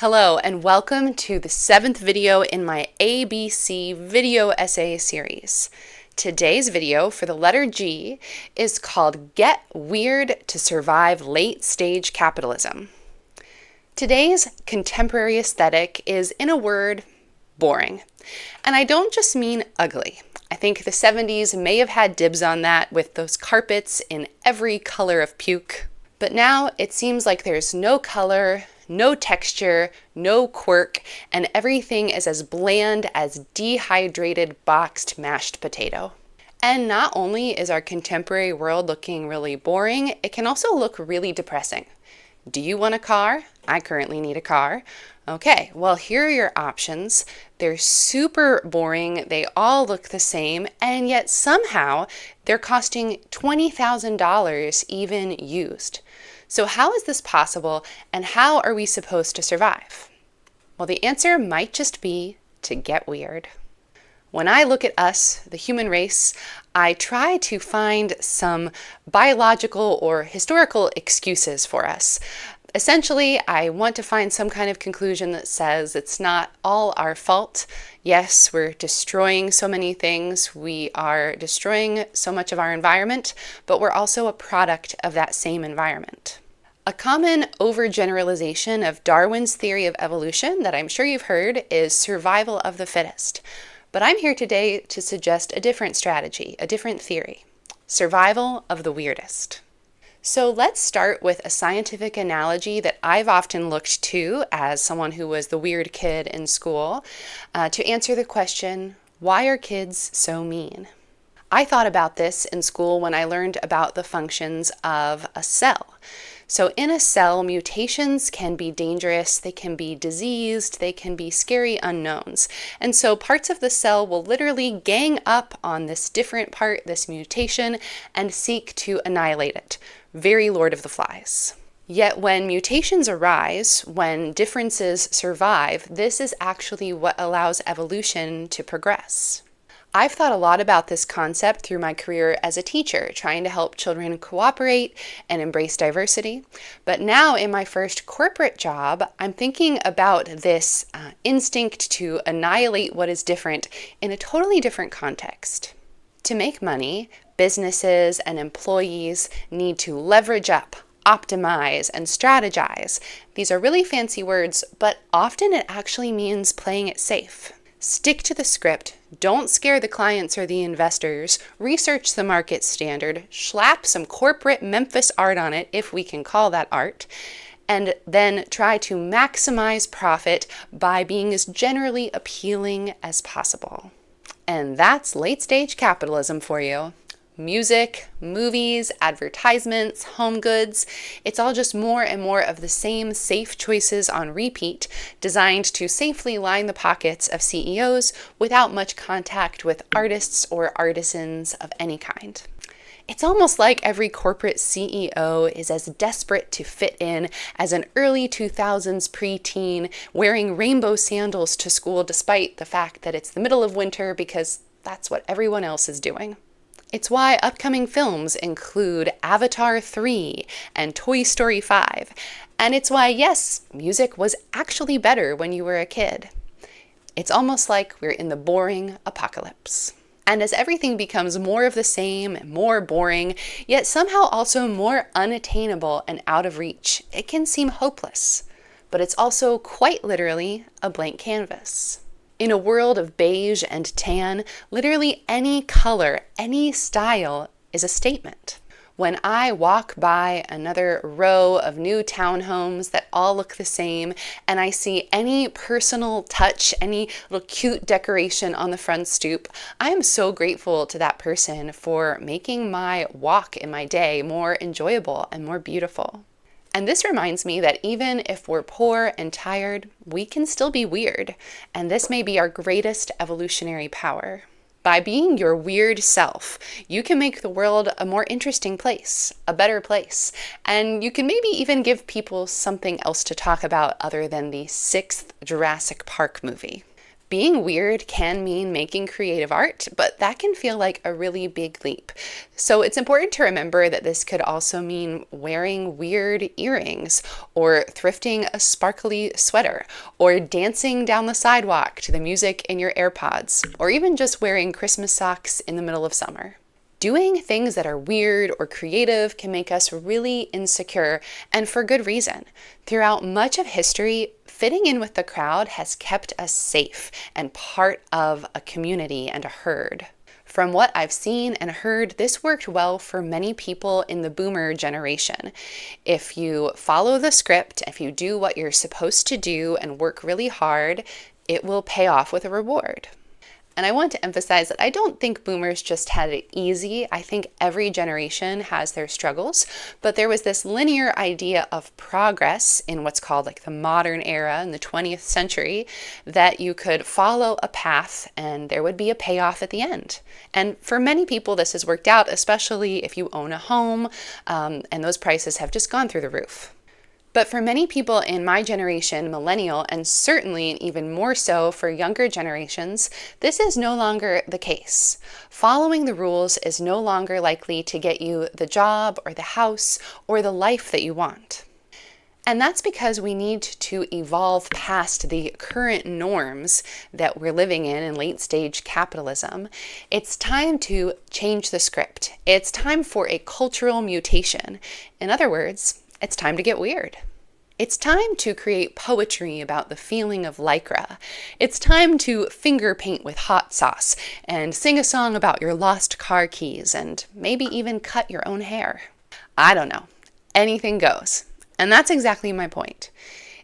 Hello and welcome to the 7th video in my ABC video essay series. Today's video for the letter G is called Get Weird to Survive Late Stage Capitalism. Today's contemporary aesthetic is, in a word, boring. And I don't just mean ugly. I think the 70s may have had dibs on that with those carpets in every color of puke. But now it seems like there's no color, no texture, no quirk, and everything is as bland as dehydrated boxed mashed potato. And not only is our contemporary world looking really boring, it can also look really depressing. Do you want a car? I currently need a car. Okay, well, here are your options. They're super boring, they all look the same, and yet somehow they're costing $20,000 even used. So how is this possible, and how are we supposed to survive? Well, the answer might just be to get weird. When I look at us, the human race, I try to find some biological or historical excuses for us. Essentially, I want to find some kind of conclusion that says it's not all our fault. Yes, we're destroying so many things. We are destroying so much of our environment, but we're also a product of that same environment. A common overgeneralization of Darwin's theory of evolution that I'm sure you've heard is survival of the fittest. But I'm here today to suggest a different strategy, a different theory, survival of the weirdest. So let's start with a scientific analogy that I've often looked to as someone who was the weird kid in school to answer the question, why are kids so mean? I thought about this in school when I learned about the functions of a cell. So in a cell, mutations can be dangerous, they can be diseased, they can be scary unknowns. And so parts of the cell will literally gang up on this different part, this mutation, and seek to annihilate it. Very Lord of the Flies. Yet when mutations arise, when differences survive, this is actually what allows evolution to progress. I've thought a lot about this concept through my career as a teacher, trying to help children cooperate and embrace diversity. But now in my first corporate job, I'm thinking about this instinct to annihilate what is different in a totally different context. To make money, businesses and employees need to leverage up, optimize, and strategize. These are really fancy words, but often it actually means playing it safe. Stick to the script, don't scare the clients or the investors, research the market standard, slap some corporate Memphis art on it, if we can call that art, and then try to maximize profit by being as generally appealing as possible. And that's late-stage capitalism for you. Music, movies, advertisements, home goods, it's all just more and more of the same safe choices on repeat, designed to safely line the pockets of CEOs without much contact with artists or artisans of any kind. It's almost like every corporate CEO is as desperate to fit in as an early 2000s preteen wearing rainbow sandals to school despite the fact that it's the middle of winter because that's what everyone else is doing. It's why upcoming films include Avatar 3 and Toy Story 5. And it's why, yes, music was actually better when you were a kid. It's almost like we're in the boring apocalypse. And as everything becomes more of the same, more boring, yet somehow also more unattainable and out of reach, it can seem hopeless. But it's also quite literally a blank canvas. In a world of beige and tan, literally any color, any style is a statement. When I walk by another row of new townhomes that all look the same, and I see any personal touch, any little cute decoration on the front stoop, I am so grateful to that person for making my walk in my day more enjoyable and more beautiful. And this reminds me that even if we're poor and tired, we can still be weird, and this may be our greatest evolutionary power. By being your weird self, you can make the world a more interesting place, a better place, and you can maybe even give people something else to talk about other than the 6th Jurassic Park movie. Being weird can mean making creative art, but that can feel like a really big leap. So it's important to remember that this could also mean wearing weird earrings, or thrifting a sparkly sweater, or dancing down the sidewalk to the music in your AirPods, or even just wearing Christmas socks in the middle of summer. Doing things that are weird or creative can make us really insecure, and for good reason. Throughout much of history, fitting in with the crowd has kept us safe and part of a community and a herd. From what I've seen and heard, this worked well for many people in the boomer generation. If you follow the script, if you do what you're supposed to do and work really hard, it will pay off with a reward. And I want to emphasize that I don't think boomers just had it easy. I think every generation has their struggles, but there was this linear idea of progress in what's called like the modern era in the 20th century, that you could follow a path and there would be a payoff at the end. And for many people, this has worked out, especially if you own a home, and those prices have just gone through the roof. But for many people in my generation, millennial, and certainly and even more so for younger generations, this is no longer the case. Following the rules is no longer likely to get you the job or the house or the life that you want. And that's because we need to evolve past the current norms that we're living in late stage capitalism. It's time to change the script. It's time for a cultural mutation. In other words, it's time to get weird. It's time to create poetry about the feeling of lycra. It's time to finger paint with hot sauce and sing a song about your lost car keys and maybe even cut your own hair. I don't know. Anything goes. And that's exactly my point.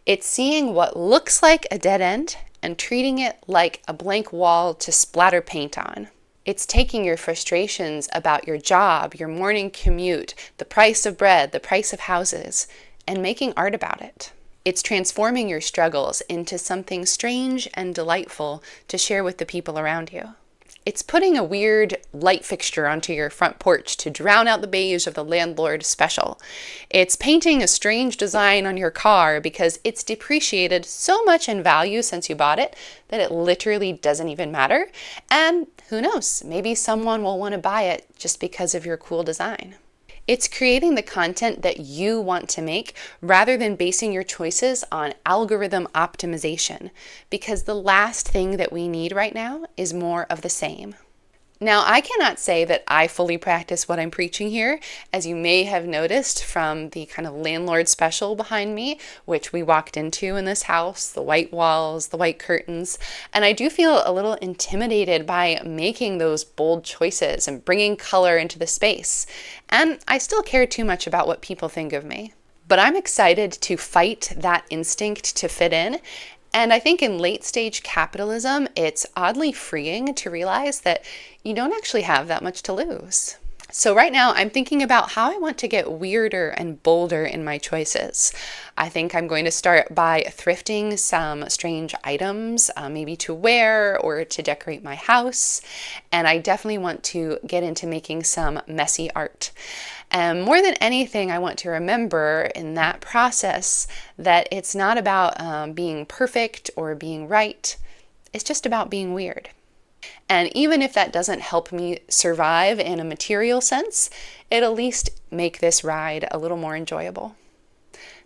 It's seeing what looks like a dead end and treating it like a blank wall to splatter paint on. It's taking your frustrations about your job, your morning commute, the price of bread, the price of houses, and making art about it. It's transforming your struggles into something strange and delightful to share with the people around you. It's putting a weird light fixture onto your front porch to drown out the beige of the landlord special. It's painting a strange design on your car because it's depreciated so much in value since you bought it that it literally doesn't even matter. And who knows, maybe someone will want to buy it just because of your cool design. It's creating the content that you want to make rather than basing your choices on algorithm optimization, because the last thing that we need right now is more of the same. Now, I cannot say that I fully practice what I'm preaching here, as you may have noticed from the kind of landlord special behind me, which we walked into in this house, the white walls, the white curtains, and I do feel a little intimidated by making those bold choices and bringing color into the space. And I still care too much about what people think of me. But I'm excited to fight that instinct to fit in. And I think in late stage capitalism, it's oddly freeing to realize that you don't actually have that much to lose. So right now I'm thinking about how I want to get weirder and bolder in my choices. I think I'm going to start by thrifting some strange items, maybe to wear or to decorate my house. And I definitely want to get into making some messy art. And more than anything, I want to remember in that process that it's not about being perfect or being right. It's just about being weird. And even if that doesn't help me survive in a material sense, it'll at least make this ride a little more enjoyable.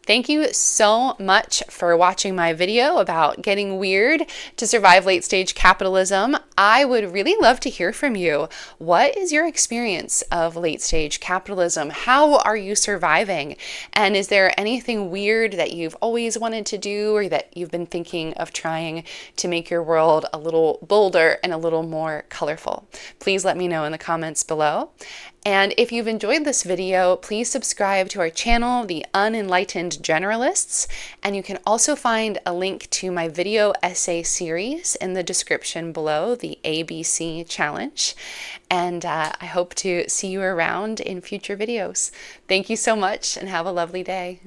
Thank you so much for watching my video about getting weird to survive late stage capitalism. I would really love to hear from you. What is your experience of late stage capitalism? How are you surviving? And is there anything weird that you've always wanted to do or that you've been thinking of trying to make your world a little bolder and a little more colorful? Please let me know in the comments below. And if you've enjoyed this video, please subscribe to our channel, The Unenlightened Generalists, and you can also find a link to my video essay series in the description below, the ABC Challenge. And I hope to see you around in future videos. Thank you so much and have a lovely day.